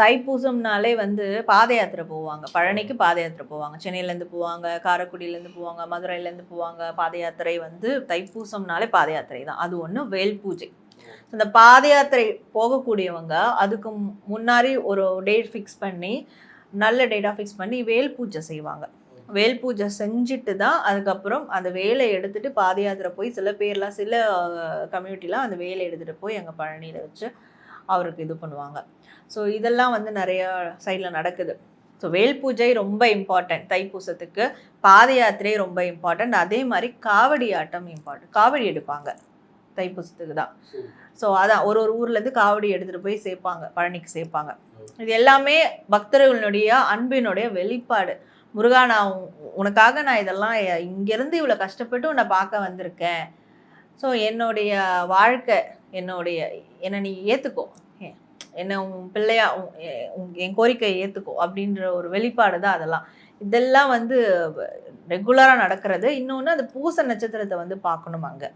தைப்பூசம்னாலே வந்து பாத யாத்திரை போவாங்க. பழனிக்கு பாத யாத்திரை போவாங்க. சென்னையிலேருந்து போவாங்க, காரைக்குடியிலேருந்து போவாங்க, மதுரையிலேருந்து போவாங்க. பாத யாத்திரை வந்து தைப்பூசம்னாலே பாத யாத்திரை தான். அது ஒன்று. வேல் பூஜை. இந்த பாத யாத்திரை போகக்கூடியவங்க அதுக்கு முன்னாடி ஒரு டேட் ஃபிக்ஸ் பண்ணி, நல்ல டேட்டாக ஃபிக்ஸ் பண்ணி வேல் பூஜை செய்வாங்க. வேல் பூஜை செஞ்சுட்டு தான் அதுக்கப்புறம் அந்த வேலை எடுத்துகிட்டு பாத யாத்திரை போய் சில பேர்லாம் சில கம்யூனிட்டிலாம் அந்த வேலை எடுத்துகிட்டு போய் அங்கே பழனியில் வச்சு அவருக்கு இது பண்ணுவாங்க. ஸோ இதெல்லாம் வந்து நிறையா சைடில் நடக்குது. ஸோ வேல் பூஜை ரொம்ப இம்பார்ட்டன்ட் தைப்பூசத்துக்கு. பாத யாத்திரை ரொம்ப இம்பார்ட்டன்ட். அதே மாதிரி காவடி ஆட்டம் இம்பார்ட்டன்ட். காவடி எடுப்பாங்க தைப்பூசத்துக்கு தான். ஸோ அதான் ஒரு ஊர்லேருந்து காவடி எடுத்துகிட்டு போய் சேர்ப்பாங்க, பழனிக்கு சேர்ப்பாங்க. இது எல்லாமே பக்தர்களுடைய அன்பினுடைய வெளிப்பாடு. முருகா, நான் உனக்காக நான் இதெல்லாம் இங்கேருந்து இவ்வளோ கஷ்டப்பட்டு உன்னை பார்க்க வந்திருக்கேன். ஸோ என்னுடைய வாழ்க்கை என்னை நீ ஏற்றுக்கோ, என்னை உன் பிள்ளையா என் கோரிக்கையை ஏற்றுக்கோ அப்படின்ற ஒரு வெளிப்பாடு தான் அதெல்லாம். இதெல்லாம் வந்து ரெகுலராக நடக்கிறது. இன்னொன்று அந்த பூச நட்சத்திரத்தை வந்து பார்க்கணும் அங்கே.